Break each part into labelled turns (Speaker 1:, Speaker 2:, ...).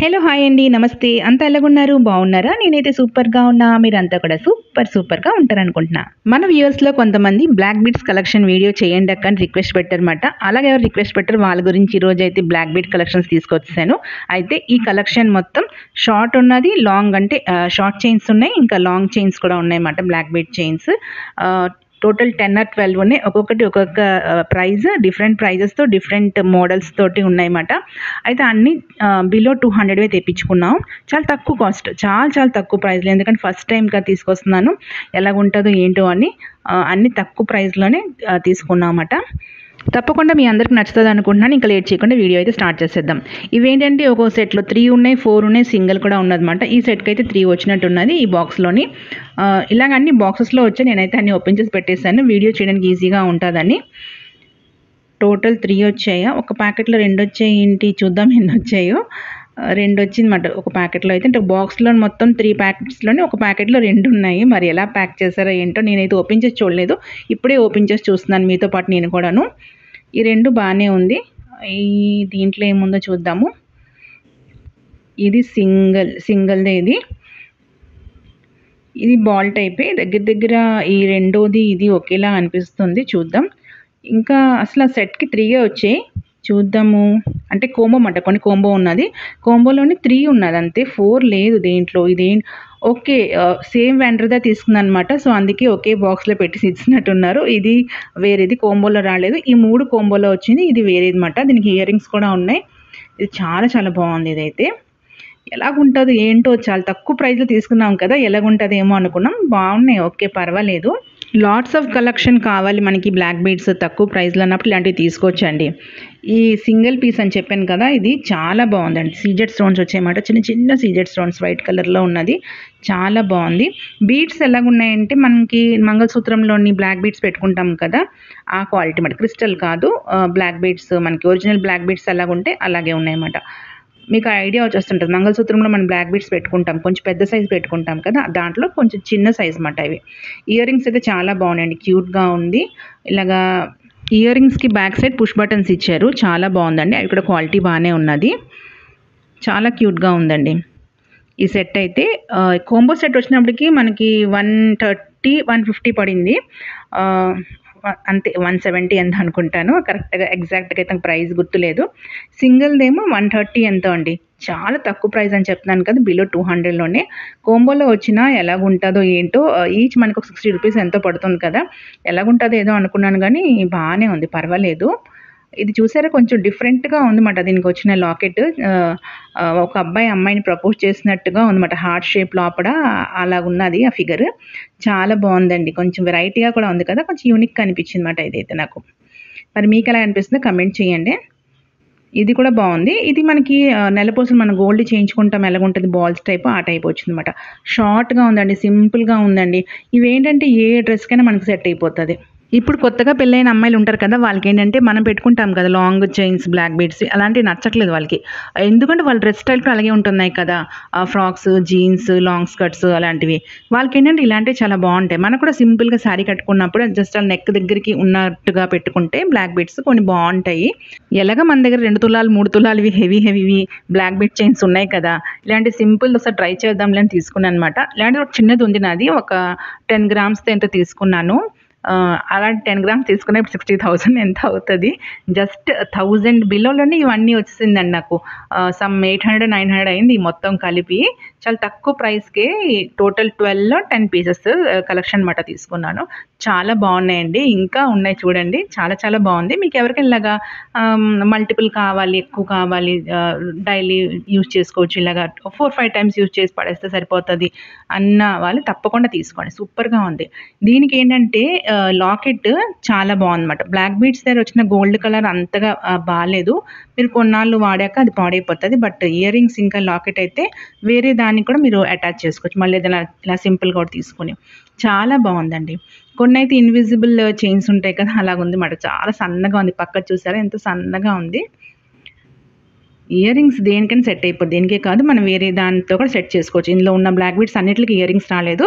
Speaker 1: Hello hi అండి నమస్తే అంతా ఎలాగున్నారు బాగున్నారా నేనైతే సూపర్గా ఉన్నా మీరంతా కూడా సూపర్గా ఉంటారనుకుంటున్నా మన వ్యూవర్స్లో కొంతమంది బ్లాక్ బీడ్స్ కలెక్షన్ వీడియో చేయండి అక్క అని రిక్వెస్ట్ పెట్టారన్నమాట. అలాగే ఎవరు రిక్వెస్ట్ పెట్టారు వాళ్ళ గురించి ఈరోజు అయితే బ్లాక్ బీడ్ కలెక్షన్స్ తీసుకొచ్చాను. అయితే ఈ కలెక్షన్ మొత్తం షార్ట్ ఉన్నది లాంగ్ అంటే షార్ట్ చైన్స్ ఉన్నాయి, ఇంకా లాంగ్ చైన్స్ కూడా ఉన్నాయన్నమాట. Black bead chains total 10 or 12 ఉన్నాయి. ఒక్కొక్కటి ఒక్కొక్క ప్రైస్ డిఫరెంట్ ప్రైజెస్తో డిఫరెంట్ మోడల్స్ తోటి ఉన్నాయన్నమాట. అయితే అన్నీ బిలో 200 తెప్పించుకున్నాం. చాలా తక్కువ కాస్ట్, చాలా తక్కువ ప్రైస్లో, ఎందుకంటే ఫస్ట్ టైంగా తీసుకొస్తున్నాను ఎలాగుంటుందో ఏంటో అని అన్ని తక్కువ ప్రైస్లోనే తీసుకున్నాం అన్నమాట. తప్పకుండా మీ అందరికి నచ్చుతుంది అనుకుంటున్నాను. ఇంకా లేట్ చేయకుండా వీడియో అయితే స్టార్ట్ చేసేద్దాం. ఇవేంటంటే ఒక్కో సెట్లో 3 ఉన్నాయి, 4 ఉన్నాయి, సింగిల్ కూడా ఉన్నదన్నమాట. ఈ సెట్కి అయితే 3 వచ్చినట్టున్నది ఈ బాక్స్లోని. ఇలాగ అన్ని బాక్సెస్లో వచ్చి నేనైతే అన్ని ఓపెన్ చేసి పెట్టేశాను వీడియో చేయడానికి ఈజీగా ఉంటుందని. టోటల్ 3 వచ్చాయా, ఒక ప్యాకెట్లో 2 వచ్చాయి ఏంటి చూద్దాం ఎన్ని వచ్చాయో. 2 వచ్చిందన్నమాట ఒక ప్యాకెట్లో అయితే. అంటే బాక్స్లో మొత్తం 3 ప్యాకెట్స్లోనే ఒక ప్యాకెట్లో 2 ఉన్నాయి. మరి ఎలా ప్యాక్ చేశారో ఏంటో, నేనైతే ఓపెన్ చేసి చూడలేదు, ఇప్పుడే ఓపెన్ చేసి చూస్తున్నాను మీతో పాటు నేను కూడాను. ఈ 2 బాగానే ఉంది. ఈ దీంట్లో ఏముందో చూద్దాము. ఇది సింగిల్దే. ఇది బాల్ టైపే దగ్గర ఈ రెండోది ఇది ఒకేలా అనిపిస్తుంది. చూద్దాం. ఇంకా అసలు ఆ సెట్కి 3 వచ్చాయి. చూద్దాము. అంటే కోంబో అన్నమాట, కొన్ని కోంబో ఉన్నది. కోంబోలోని 3 ఉన్నది అంతే, 4 లేదు దేంట్లో. ఓకే, సేమ్ వెండర్దే తీసుకున్నాను అనమాట. సో అందుకే ఒకే బాక్స్లో పెట్టి ఇచ్చినట్టున్నారు. ఇది వేరేది కోంబోలో రాలేదు. ఈ 3 కోంబోలో వచ్చింది, ఇది వేరేది అనమాట. దీనికి ఇయర్ రింగ్స్ కూడా ఉన్నాయి. ఇది చాలా బాగుంది. ఇదైతే ఎలాగుంటుందో ఏంటో, చాలా తక్కువ ప్రైస్లో తీసుకున్నాం కదా, ఎలాగుంటుందేమో అనుకున్నాం. బాగున్నాయి, ఓకే పర్వాలేదు. లాట్స్ ఆఫ్ కలెక్షన్ కావాలి మనకి బ్లాక్ బీడ్స్ తక్కువ ప్రైస్లో అన్నప్పుడు ఇలాంటివి తీసుకోవచ్చండి. ఈ సింగిల్ పీస్ అని చెప్పాను కదా, ఇది చాలా బాగుందండి. సీజెడ్ స్టోన్స్ వచ్చాయన్నమాట, చిన్న సీజెడ్ స్టోన్స్ వైట్ కలర్లో ఉన్నది. చాలా బాగుంది. బీడ్స్ ఎలాగున్నాయంటే మనకి మంగళసూత్రంలోని బ్లాక్ బీడ్స్ పెట్టుకుంటాం కదా, ఆ క్వాలిటీ మాట. క్రిస్టల్ కాదు, బ్లాక్ బీడ్స్ మనకి ఒరిజినల్ బ్లాక్ బీడ్స్ ఎలాగుంటే అలాగే ఉన్నాయన్నమాట. మీకు ఐడియా వచ్చేస్తుంటుంది. మంగళసూత్రంలో మనం బ్లాక్ బీడ్స్ పెట్టుకుంటాం, కొంచెం పెద్ద సైజు పెట్టుకుంటాం కదా, దాంట్లో కొంచెం చిన్న సైజు అన్నమాట ఇవి. ఇయర్ రింగ్స్ అయితే చాలా బాగున్నాయండి, క్యూట్గా ఉంది. ఇలాగా ఇయర్ రింగ్స్కి బ్యాక్ సైడ్ పుష్ బటన్స్ ఇచ్చారు, చాలా బాగుందండి. అవి కూడా క్వాలిటీ బాగానే ఉన్నది, చాలా క్యూట్గా ఉందండి. ఈ సెట్ అయితే కోంబో సెట్ వచ్చినప్పటికి మనకి 130, 150 పడింది అంతే. 170 ఎంత అనుకుంటాను, కరెక్ట్గా ఎగ్జాక్ట్గా అయితే ప్రైస్ గుర్తులేదు. సింగిల్దేమో 130 ఎంతో అండి, చాలా తక్కువ ప్రైస్ అని చెప్తున్నాను కదా, బిలో 200లోనే. కోంబోలో వచ్చినా ఎలాగుంటుందో ఏంటో, ఈచ్ మనకు 60 రూపీస్ ఎంతో పడుతుంది కదా, ఎలాగుంటుందో ఏదో అనుకున్నాను కానీ బాగానే ఉంది, పర్వాలేదు. ఇది చూసారా కొంచెం డిఫరెంట్గా ఉందన్నమాట. దీనికి వచ్చిన లాకెట్ ఒక అమ్మాయిని ప్రపోజ్ చేసినట్టుగా ఉందన్నమాట. హార్ట్ షేప్ లోపల అలాగున్నది ఆ ఫిగర్. చాలా బాగుందండి, కొంచెం వెరైటీగా కూడా ఉంది కదా, కొంచెం యూనిక్గా అనిపించింది అన్నమాట ఇదైతే నాకు. మరి మీకు ఎలా అనిపిస్తుందో కమెంట్ చేయండి. ఇది కూడా బాగుంది. ఇది మనకి నెలపూసలు మనం గోల్డ్ చేయించుకుంటాం ఎలాగుంటుంది, బాల్స్ టైప్ ఆ టైప్ వచ్చిందన్నమాట. షార్ట్గా ఉందండి, సింపుల్గా ఉందండి. ఇవేంటంటే ఏ డ్రెస్కైనా మనకి సెట్ అయిపోతుంది. ఇప్పుడు కొత్తగా పెళ్ళైన అమ్మాయిలు ఉంటారు కదా, వాళ్ళకి ఏంటంటే మనం పెట్టుకుంటాం కదా లాంగ్ చైన్స్ బ్లాక్ బీడ్స్, అలాంటివి నచ్చట్లేదు వాళ్ళకి. ఎందుకంటే వాళ్ళ డ్రెస్ స్టైల్ కూడా అలాగే ఉంటున్నాయి కదా, ఫ్రాక్స్, జీన్స్, లాంగ్ స్కర్ట్స్ అలాంటివి. వాళ్ళకి ఏంటంటే ఇలాంటివి చాలా బాగుంటాయి. మనకు కూడా సింపుల్గా శారీ కట్టుకున్నప్పుడు జస్ట్ ఆ నెక్ దగ్గరికి ఉన్నట్టుగా పెట్టుకుంటే బ్లాక్ బీడ్స్ కొన్ని బాగుంటాయి. ఎలాగ మన దగ్గర 2 తులాలు 3 తులాలు హెవీ బ్లాక్ బీడ్ చైన్స్ ఉన్నాయి కదా, ఇలాంటి సింపుల్ ఒకసారి ట్రై చేద్దాంలే అని తీసుకున్నాను అనమాట. ఇలాంటిది ఒక చిన్నది ఉంది నాది, ఒక 10 గ్రామ్స్తో ఎంత తీసుకున్నాను. అలాంటి 10 గ్రామ్స్ తీసుకున్నా ఇప్పుడు 60,000 ఎంత అవుతుంది. జస్ట్ 1000 బిలోలోనే ఇవన్నీ వచ్చేసిందండి నాకు. సమ్ 800, 900 అయింది మొత్తం కలిపి. చాలా తక్కువ ప్రైస్కే టోటల్ 12, 10 పీసెస్ కలెక్షన్ అన్నమాట తీసుకున్నాను. చాలా బాగున్నాయండి, ఇంకా ఉన్నాయి చూడండి. చాలా బాగుంది. మీకు ఎవరికైనా ఇలాగా మల్టిపుల్ కావాలి, ఎక్కువ కావాలి, డైలీ యూజ్ చేసుకోవచ్చు, ఇలాగా 4-5 టైమ్స్ యూజ్ చేసి పడేస్తే సరిపోతుంది అన్న వాళ్ళు తప్పకుండా తీసుకోండి, సూపర్గా ఉంది. దీనికి ఏంటంటే లాకెట్ చాలా బాగుందన్నమాట. బ్లాక్ బీడ్స్ దగ్గర వచ్చిన గోల్డ్ కలర్ అంతగా బాగాలేదు, మీరు కొన్నాళ్ళు వాడాక అది పాడైపోతుంది. బట్ ఇయర్ రింగ్స్ ఇంకా లాకెట్ అయితే వేరే దానికి కూడా మీరు అటాచ్ చేసుకోవచ్చు, మళ్ళీ ఏదైనా ఇలా సింపుల్గా కూడా తీసుకొని. చాలా బాగుందండి. కొన్ని అయితే ఇన్విజిబుల్ చైన్స్ ఉంటాయి కదా, అలాగుంది మాట. చాలా సన్నగా ఉంది, పక్క చూసారా ఎంత సన్నగా ఉంది. ఇయర్ రింగ్స్ దేనికైనా సెట్ అయిపోద్ది. దేనికే కాదు, మనం వేరే దానితో కూడా సెట్ చేసుకోవచ్చు. ఇందులో ఉన్న బ్లాక్ బీడ్స్ అన్నిటికి ఇయర్ రింగ్స్ రాలేదు.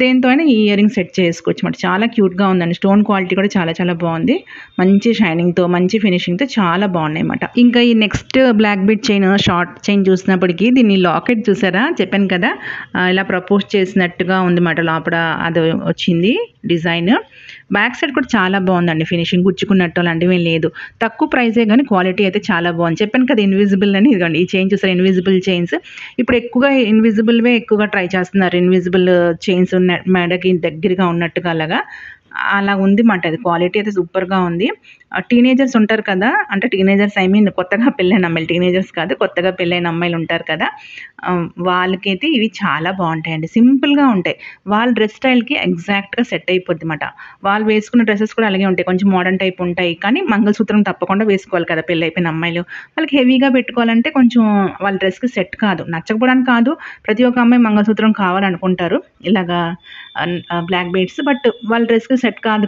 Speaker 1: దేనితో అయినా ఈ ఇయర్ రింగ్స్ సెట్ చేసుకోవచ్చు అన్నమాట. చాలా క్యూట్‌గా ఉందండి. స్టోన్ క్వాలిటీ కూడా చాలా చాలా బాగుంది. మంచి షైనింగ్‌తో, మంచి ఫినిషింగ్‌తో చాలా బాగున్నాయన్నమాట. ఇంకా ఈ next black bead chain, short chain చూసినప్పటికీ దీన్ని లాకెట్ చూసారా? చెప్పాను కదా ఇలా ప్రపోజ్ చేసినట్టుగా ఉందన్నమాట. లోపల అది వచ్చింది డిజైన్. బ్యాక్ సైడ్ కూడా చాలా బాగుందండి ఫినిషింగ్. గుచ్చుకున్నట్టు అలాంటివి ఏం లేదు. తక్కువ ప్రైజే కానీ క్వాలిటీ అయితే చాలా బాగుంది. చెప్పాను కదా ఇన్విజిబుల్ అని. ఇదిగోండి ఈ చైన్ చూసారా? Invisible chains. ఇప్పుడు ఎక్కువగా ఇన్విజిబుల్వే ఎక్కువగా ట్రై చేస్తున్నారు. ఇన్విజిబుల్ చైన్స్ మెడకి దగ్గరగా ఉన్నట్టుగా అలా ఉంది మాట. అది క్వాలిటీ అయితే సూపర్‌గా ఉంది. టీనేజర్స్ ఉంటారు కదా! అంటే టీనేజర్స్ ఐ మీన్ కొత్తగా పెళ్ళైన అమ్మాయిలు, టీనేజర్స్ కాదు, కొత్తగా పెళ్ళైన అమ్మాయిలు ఉంటారు కదా! వాళ్ళకైతే ఇవి చాలా బాగుంటాయండి. సింపుల్‌గా ఉంటాయి. వాళ్ళ డ్రెస్ స్టైల్‌కి ఎగ్జాక్ట్‌గా సెట్ అయిపోద్ది మాట. వాళ్ళు వేసుకున్న డ్రెసెస్ కూడా అలాగే ఉంటాయి. కొంచెం మోడర్న్ టైప్ ఉంటాయి. కానీ మంగళసూత్రం తప్పకుండా వేసుకోవాలి కదా పెళ్ళైపోయిన అమ్మాయిలు. వాళ్ళకి హెవీగా పెట్టుకోవాలంటే కొంచెం వాళ్ళ డ్రెస్‌కి సెట్ కాదు. నచ్చకపోవడానికి కాదు. ప్రతి ఒక్క అమ్మాయి మంగళసూత్రం కావాలనుకుంటారు. ఇలాగా బ్లాక్ బీడ్స్. బట్ వాళ్ళ డ్రెస్‌కి సెట్ కాదు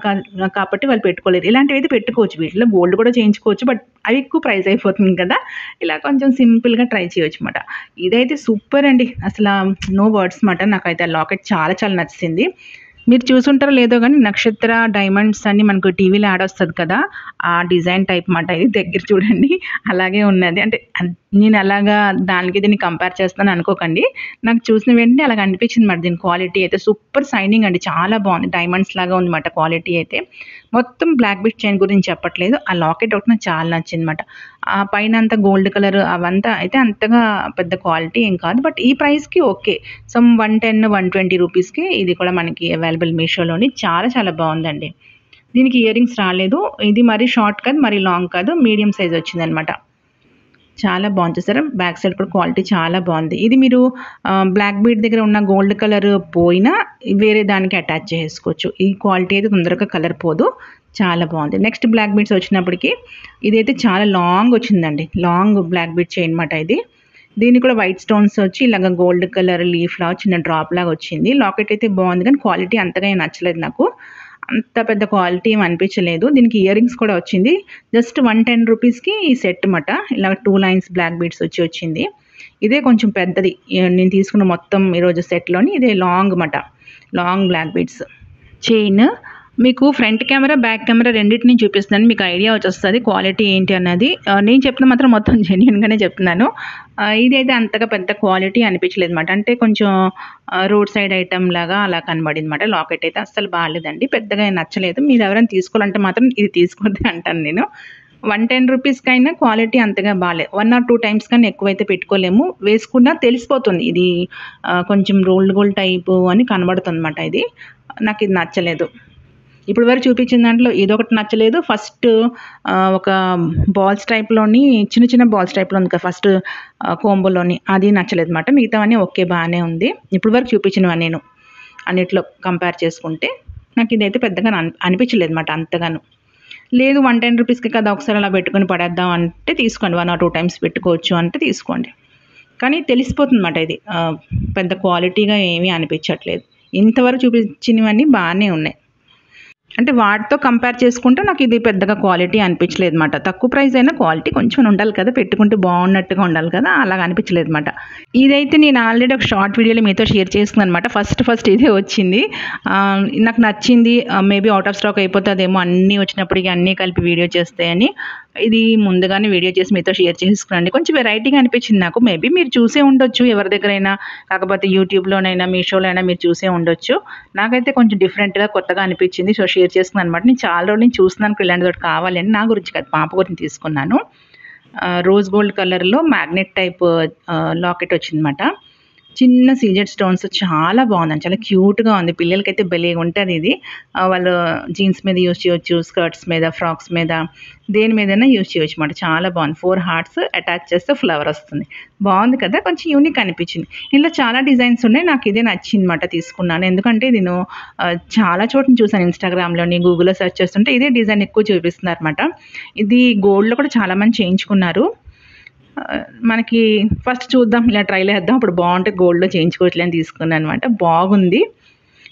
Speaker 1: కాబట్టి వాళ్ళు పెట్టుకోలేరు. ఇలాంటివైతే పెట్టుకోవచ్చు. వీటిలో గోల్డ్ కూడా చేయించుకోవచ్చు. బట్ అవి ఎక్కువ ప్రైస్ అయిపోతుంది కదా! ఇలా కొంచెం సింపుల్‌గా ట్రై చేయొచ్చన్నమాట. ఇదైతే సూపర్ అండి. అసల నో వర్డ్స్ మాట. నాకైతే ఆ లాకెట్ చాలా చాలా నచ్చేసింది. మీరు చూసుంటారో లేదో గానీ నక్షత్ర డైమండ్స్ అని మనకు టీవీలో యాడ్ వస్తది కదా! ఆ డిజైన్ టైప్ మాట ఇది. దగ్గర చూడండి అలాగే ఉన్నది. అంటే నేను అలాగా దానికి దీన్ని కంపేర్ చేస్తున్నాను అనుకోకండి. నాకు చూసిన వెంటనే అలాగ అనిపించింది మాట. దీని క్వాలిటీ అయితే సూపర్ షైనింగ్ అండి. చాలా బాగుంది. డైమండ్స్ లాగా ఉందన్నమాట క్వాలిటీ అయితే. మొత్తం బ్లాక్ బీడ్ చైన్ గురించి చెప్పట్లేదు. ఆ లాకెట్ ఒకటి నాకు చాలా నచ్చిందన్నమాట. ఆ పైనంతా గోల్డ్ కలర్ అవంతా అయితే అంతగా పెద్ద క్వాలిటీ ఏం కాదు. బట్ ఈ ప్రైస్‌కి ఓకే. సమ్ 110, 120 రూపీస్‌కి ఇది కూడా మనకి అవైలబుల్ మీషోలోని. చాలా చాలా బాగుందండి. దీనికి ఇయర్ రింగ్స్ రాలేదు. ఇది మరీ షార్ట్ కాదు, మరీ లాంగ్ కాదు. మీడియం సైజ్ వచ్చిందనమాట. చాలా బాగుంది చూసారా? బ్యాక్ సైడ్ కూడా క్వాలిటీ చాలా బాగుంది. ఇది మీరు బ్లాక్ బీడ్ దగ్గర ఉన్న గోల్డ్ కలర్ పోయినా వేరే దానికి అటాచ్ చేసుకోవచ్చు. ఈ క్వాలిటీ అయితే తొందరగా కలర్ పోదు. చాలా బాగుంది. నెక్స్ట్ బ్లాక్ బీడ్స్ వచ్చినప్పటికి ఇదైతే చాలా లాంగ్ వచ్చిందండి. లాంగ్ బ్లాక్ బీడ్ చైన్ మాట ఇది. దీనికి కూడా వైట్ స్టోన్స్ వచ్చి ఇలాగ గోల్డ్ కలర్ లీఫ్‌లా చిన్న డ్రాప్ లాగా వచ్చింది. లాకెట్ అయితే బాగుంది కానీ క్వాలిటీ అంతగా ఏం నచ్చలేదు నాకు. అంత పెద్ద క్వాలిటీ ఏమి అనిపించలేదు. దీనికి ఇయర్ రింగ్స్ కూడా వచ్చింది. జస్ట్ 110 రూపీస్‌కి ఈ సెట్ మాట. ఇలా 2 లైన్స్ బ్లాక్ బీడ్స్ వచ్చింది. ఇదే కొంచెం పెద్దది. నేను తీసుకున్న మొత్తం ఈరోజు సెట్‌లోని ఇదే లాంగ్ మాట. Long black beads chain. మీకు ఫ్రంట్ కెమెరా, బ్యాక్ కెమెరా రెండిటిని చూపిస్తున్నాను. మీకు ఐడియా వచ్చేస్తది క్వాలిటీ ఏంటి అన్నది. నేను చెప్పిన మాత్రం మొత్తం జెన్యూన్‌గానే చెప్తున్నాను. ఇదైతే అంతగా పెద్ద క్వాలిటీ అనిపించలేదన్నమాట. అంటే కొంచెం రోడ్ సైడ్ ఐటెమ్ లాగా అలా కనబడిందన్నమాట. లాకెట్ అయితే అస్సలు బాలేదండి. పెద్దగా ఏం నచ్చలేదు. మీరు ఎవరైనా తీసుకోవాలంటే మాత్రం ఇది తీసుకోవద్దు అంటాను నేను. 110 రూపీస్‌కైనా క్వాలిటీ అంతగా బాలే. 1 ఆర్ 2 టైమ్స్ కన్నా ఎక్కువైతే పెట్టుకోలేము. వేసుకున్నా తెలిసిపోతుంది. ఇది కొంచెం రోల్డ్ గోల్డ్ టైపు అని కనబడుతుందన్నమాట ఇది. నాకిది నచ్చలేదు. ఇప్పటి వరకు చూపించిన దాంట్లో ఇదొకటి నచ్చలేదు. ఫస్ట్ ఒక బాల్స్ టైప్‌లోని చిన్న చిన్న బాల్స్ టైప్‌లో ఉంది కదా! ఫస్ట్ కోంబోలోని అది నచ్చలేదన్నమాట. మిగతావన్నీ ఓకే బానే ఉంది. ఇప్పటి వరకు చూపించినవన్నీను. అన్నిట్లో కంపేర్ చేసుకుంటే నాకిదైతే పెద్దగా అనిపించలేదన్నమాట అంతగాను. లేదు 110 రూపీస్‌కే కదా! ఒకసారి అలా పెట్టుకొని పడేద్దాం అంటే తీసుకోండి. 1 ఆర్ 2 టైమ్స్ పెట్టుకోవచ్చు అంటే తీసుకోండి. కానీ తెలిసిపోతుందన్నమాట ఇది. పెద్ద క్వాలిటీగా ఏమీ అనిపించట్లేదు. ఇంతవరకు చూపించినవన్నీ బానే ఉన్నాయి. అంటే వాటితో కంపేర్ చేసుకుంటే నాకు ఇది పెద్దగా క్వాలిటీ అనిపించలేదన్నమాట. తక్కువ ప్రైస్ అయినా క్వాలిటీ కొంచెం ఉండాలి కదా! పెట్టుకుంటే బాగున్నట్టుగా ఉండాలి కదా! అలాగ అనిపించలేదన్నమాట. ఇదైతే నేను ఆల్రెడీ ఒక షార్ట్ వీడియోలో మీతో షేర్ చేస్తున్నానన్నమాట. ఫస్ట్ ఇదే వచ్చింది. నాకు నచ్చింది. మేబీ ఔట్ ఆఫ్ స్టాక్ అయిపోతదేమో అన్నీ వచ్చినప్పటికి అన్నీ కలిపి వీడియో చేస్తే అని ఇది ముందుగానే వీడియో చేసి మీతో షేర్ చేసుకున్నానండి. కొంచెం వెరైటీగా అనిపించింది నాకు. మేబీ మీరు చూసే ఉండొచ్చు ఎవరి దగ్గరైనా. కాకపోతే యూట్యూబ్‌లోనైనా, మీషోలో అయినా మీరు చూసే ఉండొచ్చు. నాకైతే కొంచెం డిఫరెంట్‌గా కొత్తగా అనిపించింది. సో, షేర్ చేస్తున్నాను అనమాట. నేను చాలా రోజుల నుంచి చూస్తున్నాను ఇలాంటిదొకటి కావాలి అని. నా గురించి కాదు, పాప గురించి తీసుకున్నాను. రోజ్ గోల్డ్ కలర్‌లో మ్యాగ్నెట్ టైప్ లాకెట్ వచ్చిందన్నమాట. చిన్న సీజెడ్ స్టోన్స్ చాలా బాగుందండి. చాలా క్యూట్‌గా ఉంది. పిల్లలకైతే భలేగా ఉంటది ఇది. వాళ్ళు జీన్స్ మీద యూజ్ చేయొచ్చు, స్కర్ట్స్ మీద, ఫ్రాక్స్ మీద, దేని మీదైనా యూజ్ చేయొచ్చు అన్నమాట. చాలా బాగుంది. 4 హార్ట్స్ అటాచ్ చేస్తే ఫ్లవర్ వస్తుంది. బాగుంది కదా! కొంచెం యూనిక్ అనిపించింది. ఇందులో చాలా డిజైన్స్ ఉన్నాయి. నాకు ఇదే నచ్చిందన్నమాట తీసుకున్నాను. ఎందుకంటే నేను చాలా చోట్ల చూసాను. ఇన్‌స్టాగ్రామ్‌లోని, గూగుల్‌లో సెర్చ్ చేస్తుంటే ఇదే డిజైన్ ఎక్కువ చూపిస్తున్నారన్నమాట. ఇది గోల్డ్‌లో కూడా చాలామంది చేయించుకున్నారు. మనకి ఫస్ట్ చూద్దాం, ఇలా ట్రైల్ వేద్దాం. అప్పుడు బాగుంటే గోల్డ్‌లో చేయించుకోవచ్చులే అని తీసుకున్నానన్నమాట. బాగుంది.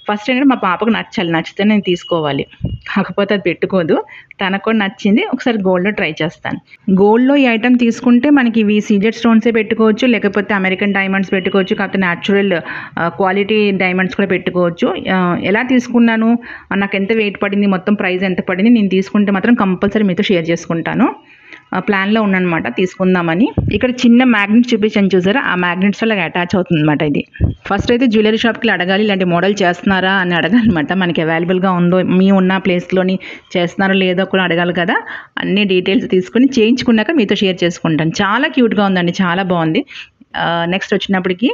Speaker 1: ఫస్ట్ ఏంటంటే మా పాపకు నచ్చాలి, నచ్చితే నేను తీసుకోవాలి, కాకపోతే అది పెట్టుకోదు. తనకు కూడా నచ్చింది. ఒకసారి గోల్డ్లో ట్రై చేస్తాను. గోల్డ్లో ఈ ఐటమ్ తీసుకుంటే మనకి ఇవి సీజెడ్ స్టోన్సే పెట్టుకోవచ్చు, లేకపోతే అమెరికన్ డైమండ్స్ పెట్టుకోవచ్చు, కాకపోతే న్యాచురల్ క్వాలిటీ డైమండ్స్ కూడా పెట్టుకోవచ్చు. ఎలా తీసుకున్నాను, నాకు ఎంత వెయిట్ పడింది, మొత్తం ప్రైస్ ఎంత పడింది, నేను తీసుకుంటే మాత్రం కంపల్సరీ మీతో షేర్ చేసుకుంటాను. ప్లాన్లో ఉన్నానమాట తీసుకుందామని. ఇక్కడ చిన్న మ్యాగ్నెట్ చూపించాను చూసారా, ఆ మ్యాగ్నెట్స్ వల్ల అటాచ్ అవుతుంది అనమాట. ఇది ఫస్ట్ అయితే జ్యువెలరీ షాప్కి అడగాలి, ఇలాంటి మోడల్ చేస్తున్నారా అని అడగాలి అనమాట. మనకి అవైలబుల్గా ఉందో, మీ ఉన్న ప్లేస్లోని చేస్తున్నారో లేదో కూడా అడగాలి కదా. అన్ని డీటెయిల్స్ తీసుకుని చేయించుకున్నాక మీతో షేర్ చేసుకుంటాను. చాలా క్యూట్గా ఉందండి, చాలా బాగుంది. నెక్స్ట్ వచ్చినప్పటికి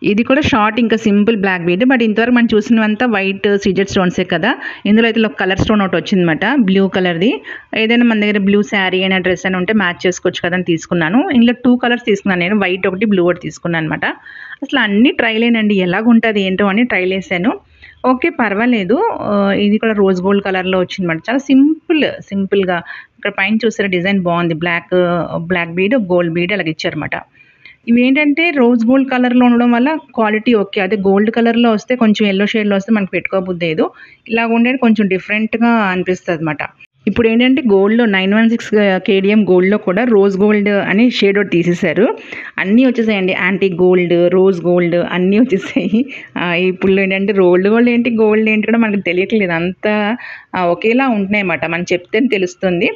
Speaker 1: ఇది కూడా షార్ట్, ఇంకా సింపుల్ బ్లాక్ బీడ్. బట్ ఇంతవరకు మనం చూసినవంతా వైట్ సీజెడ్ స్టోన్సే కదా. ఇందులో అయితే ఒక కలర్ స్టోన్ ఒకటి వచ్చిందన్నమాట, బ్లూ కలర్ది. ఏదైనా మన దగ్గర బ్లూ శారీ అయినా డ్రెస్ అయినా ఉంటే మ్యాచ్ చేసుకోవచ్చు కదా అని తీసుకున్నాను. ఇందులో 2 కలర్స్ తీసుకున్నాను నేను, వైట్ ఒకటి, బ్లూ ఒకటి తీసుకున్నాను అనమాట. అసలు అన్ని ట్రైలేనండి, ఎలాగుంటుంది ఏంటో అని ట్రైల్ వేసాను. ఓకే పర్వాలేదు. ఇది కూడా రోజ్ గోల్డ్ కలర్లో వచ్చిందన్నమాట. చాలా సింపుల్గా. ఇక్కడ పైన చూసారా డిజైన్ బాగుంది, బ్లాక్ బీడ్, గోల్డ్ బీడ్ అలాగే ఇచ్చారన్నమాట. ఇవి ఏంటంటే రోజ్ గోల్డ్ కలర్లో ఉండడం వల్ల క్వాలిటీ ఓకే. అదే గోల్డ్ కలర్లో వస్తే కొంచెం ఎల్లో షేడ్లో వస్తే మనకి పెట్టుకోబుద్ది లేదు. ఇలాగ ఉండేది కొంచెం డిఫరెంట్గా అనిపిస్తుంది అనమాట. ఇప్పుడు ఏంటంటే గోల్డ్లో 916 KDM గోల్డ్లో కూడా రోజ్ గోల్డ్ అని షేడ్ ఒకటి తీసేశారు. అన్నీ వచ్చేసాయండి, యాంటీ గోల్డ్, రోజ్ గోల్డ్ అన్నీ వచ్చేసాయి. ఇప్పుడు ఏంటంటే గోల్డ్ ఏంటి, గోల్డ్ ఏంటి కూడా మనకు తెలియట్లేదు. అంతా ఒకేలా ఉంటున్నాయి అన్నమాట. మనం చెప్తేనే తెలుస్తుంది.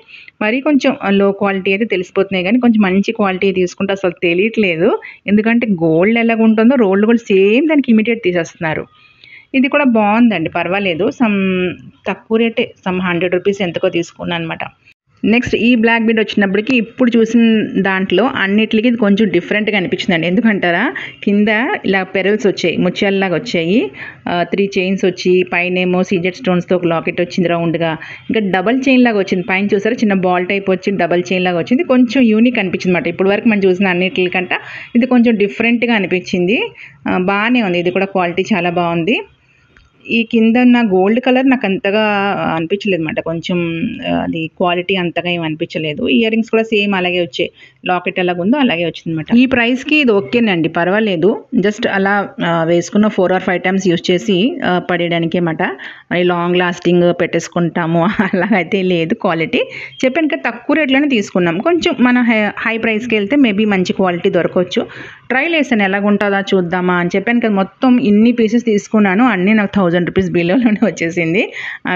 Speaker 1: మరి కొంచెం లో క్వాలిటీ అయితే తెలిసిపోతున్నాయి, కానీ కొంచెం మంచి క్వాలిటీ తీసుకుంటే అసలు తెలియట్లేదు. ఎందుకంటే గోల్డ్ ఎలాగ ఉంటుందో రోల్డ్ గోల్డ్ సేమ్ దానికి ఇమిటేట్ తీసేస్తున్నారు. ఇది కూడా బాగుందండి, పర్వాలేదు. తక్కువ రేటే, 100 రూపీస్ ఎంతకో తీసుకున్నాను అనమాట. నెక్స్ట్ ఈ బ్లాక్ బీడ్ వచ్చినప్పటికి ఇప్పుడు చూసిన దాంట్లో అన్నిటికీ ఇది కొంచెం డిఫరెంట్గా అనిపించిందండి. ఎందుకంటారా, కింద ఇలా పెరల్స్ వచ్చాయి, ముత్యాలలాగా వచ్చాయి. 3 చైన్స్ వచ్చి, పైనేమో సీజెడ్ స్టోన్స్తో ఒక లాకెట్ వచ్చింది రౌండ్గా. ఇంకా డబల్ చైన్ లాగా వచ్చింది పైన చూసారా, చిన్న బాల్ టైప్ వచ్చి డబల్ చైన్ లాగా వచ్చింది. కొంచెం యూనిక్ అనిపించింది అనమాట. ఇప్పుడు వరకు మనం చూసిన అన్నిటికంటే ఇది కొంచెం డిఫరెంట్గా అనిపించింది. బాగానే ఉంది, ఇది కూడా క్వాలిటీ చాలా బాగుంది. ఈ కింద ఉన్న గోల్డ్ కలర్ నాకు అంతగా అనిపించలేదు అనమాట. కొంచెం అది క్వాలిటీ అంతగా ఏమి అనిపించలేదు. ఇయర్ రింగ్స్ కూడా సేమ్ అలాగే వచ్చాయి, లాకెట్ ఎలాగుందో అలాగే వచ్చిందనమాట. ఈ ప్రైస్కి ఇది ఓకేనండి, పర్వాలేదు. జస్ట్ అలా వేసుకున్న 4 or 5 టైమ్స్ యూజ్ చేసి పడేయడానికి అన్నమాట. మరి లాంగ్ లాస్టింగ్ పెట్టేసుకుంటాము అలాగైతే లేదు. క్వాలిటీ చెప్పాను కదా, తక్కువ రేట్లోనే తీసుకున్నాం. కొంచెం మన హై ప్రైస్కి వెళ్తే మేబీ మంచి క్వాలిటీ దొరకవచ్చు. ట్రైల్ వేసాను ఎలాగుంటుందా చూద్దామా అని. చెప్పాను కదా, మొత్తం ఇన్ని పీసెస్ తీసుకున్నాను, అన్నీ నాకు 1000 రూపీస్ బిల్లోనే వచ్చేసింది.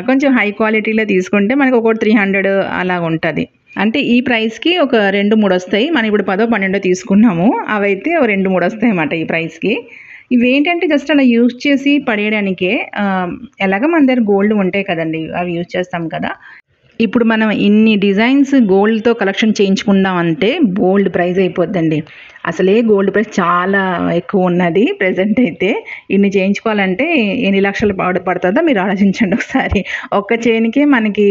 Speaker 1: కొంచెం హై క్వాలిటీలో తీసుకుంటే మనకి ఒకటి 300 అలా ఉంటుంది. అంటే ఈ ప్రైస్కి ఒక 2-3 వస్తాయి. మనం ఇప్పుడు 10-12 తీసుకున్నాము, అవైతే 2-3 వస్తాయి అన్నమాట ఈ ప్రైస్కి. ఇవేంటంటే జస్ట్ అలా యూజ్ చేసి పడేయడానికే. ఎలాగ మన దగ్గర గోల్డ్ ఉంటాయి కదండి, అవి యూజ్ చేస్తాం కదా. ఇప్పుడు మనం ఇన్ని డిజైన్స్ గోల్డ్తో కలెక్షన్ చేయించుకుందామంటే బోల్డ్ ప్రైస్ అయిపోద్దండి. అసలే గోల్డ్ ప్రైస్ చాలా ఎక్కువ ఉన్నది ప్రెజెంట్ అయితే. ఇన్ని చేయించుకోవాలంటే ఎన్ని లక్షలు పడుతుందో మీరు ఆలోచించండి ఒకసారి. ఒక్క చైన్కి మనకి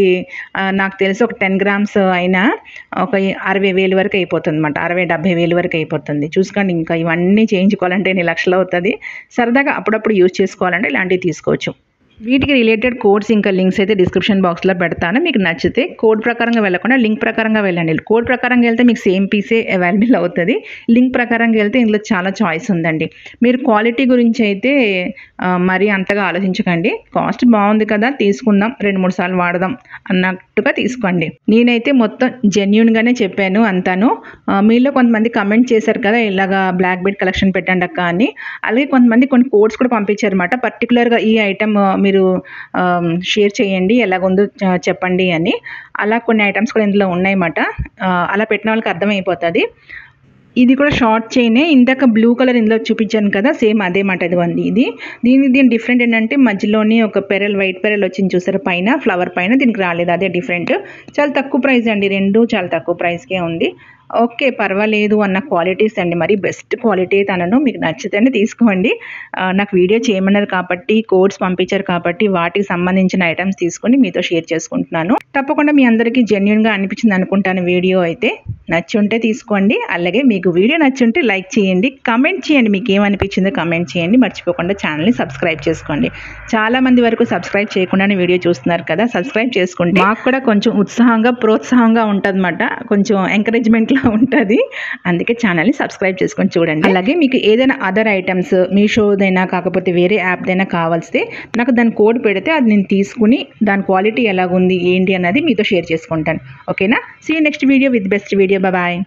Speaker 1: నాకు తెలిసి ఒక 10 గ్రామ్స్ అయినా ఒక 60,000 వరకు అయిపోతుంది అనమాట. 60,000-70,000 వరకు అయిపోతుంది. చూసుకోండి, ఇంకా ఇవన్నీ చేయించుకోవాలంటే ఎన్ని లక్షలు అవుతుంది. సరదాగా అప్పుడప్పుడు యూజ్ చేసుకోవాలంటే ఇలాంటివి తీసుకోవచ్చు. వీటికి రిలేటెడ్ కోడ్స్ ఇంకా లింక్స్ అయితే డిస్క్రిప్షన్ బాక్స్లో పెడతాను. మీకు నచ్చితే కోడ్ ప్రకారంగా వెళ్ళకుండా లింక్ ప్రకారంగా వెళ్ళండి. కోడ్ ప్రకారంగా వెళ్తే మీకు సేమ్ పీసే అవైలబుల్ అవుతుంది. లింక్ ప్రకారంగా వెళ్తే ఇందులో చాలా చాయిస్ ఉందండి. మీరు క్వాలిటీ గురించి అయితే మరీ అంతగా ఆలోచించకండి. కాస్ట్ బాగుంది కదా, తీసుకుందాం, 2-3 సార్లు వాడదాం అన్నట్టుగా తీసుకోండి. నేనైతే మొత్తం జెన్యూన్గానే చెప్పాను అంతాను. మీలో కొంతమంది కమెంట్ చేశారు కదా, ఇలాగా బ్లాక్ బీడ్ కలెక్షన్ పెట్టండి అక్క అని. అలాగే కొంతమంది కొన్ని కోడ్స్ కూడా పంపించారు అనమాట. పర్టికులర్గా ఈ ఐటమ్ మీరు షేర్ చేయండి, ఎలాగుందో చెప్పండి అని. అలా కొన్ని ఐటమ్స్ కూడా ఇందులో ఉన్నాయన్నమాట. అలా పెట్టిన వాళ్ళకి అర్థమైపోతుంది. ఇది కూడా షార్ట్ చైనే. ఇందాక బ్లూ కలర్ ఇందులో చూపించాను కదా, సేమ్ అదే మాట ఇదిగోండి. దీని డిఫరెంట్ ఏంటంటే మధ్యలోని ఒక పెరల్, వైట్ పెరల్ వచ్చింది చూసారు పైన, ఫ్లవర్ పైన. దీనికి రాలేదు, అదే డిఫరెంట్. చాలా తక్కువ ప్రైస్ అండి, 2 చాలా తక్కువ ప్రైస్కే ఉంది. ఓకే పర్వాలేదు అన్న క్వాలిటీస్ అండి, మరి బెస్ట్ క్వాలిటీ తనను. మీకు నచ్చితేనే తీసుకోండి. నాకు వీడియో చేయమన్నారు కాబట్టి, కోడ్స్ పంపించారు కాబట్టి వాటికి సంబంధించిన ఐటమ్స్ తీసుకొని మీతో షేర్ చేసుకుంటున్నాను. తప్పకుండా మీ అందరికీ జెన్యూన్గా అనిపించింది అనుకుంటాను వీడియో అయితే. నచ్చి ఉంటే తీసుకోండి. అలాగే మీకు వీడియో నచ్చి ఉంటే లైక్ చేయండి, కమెంట్ చేయండి, మీకు ఏమనిపించిందో కమెంట్ చేయండి. మర్చిపోకుండా ఛానల్ని సబ్స్క్రైబ్ చేసుకోండి. చాలామంది వరకు సబ్స్క్రైబ్ చేయకుండానే వీడియో చూస్తున్నారు కదా, సబ్స్క్రైబ్ చేసుకుంటే మాకు కూడా కొంచెం ఉత్సాహంగా, ప్రోత్సాహంగా ఉంటుందన్నమాట. కొంచెం ఎంకరేజ్మెంట్ అట్లా ఉంటుంది. అందుకే ఛానల్ని సబ్స్క్రైబ్ చేసుకొని చూడండి. అలాగే మీకు ఏదైనా అదర్ ఐటమ్స్ మీషోదైనా కాకపోతే వేరే యాప్దైనా కావాల్స్తే నాకు దాని కోడ్ పెడితే అది నేను తీసుకుని దాని క్వాలిటీ ఎలాగుంది ఏంటి అన్నది మీతో షేర్ చేసుకుంటాను. ఓకేనా? See you next video with best video. Bye.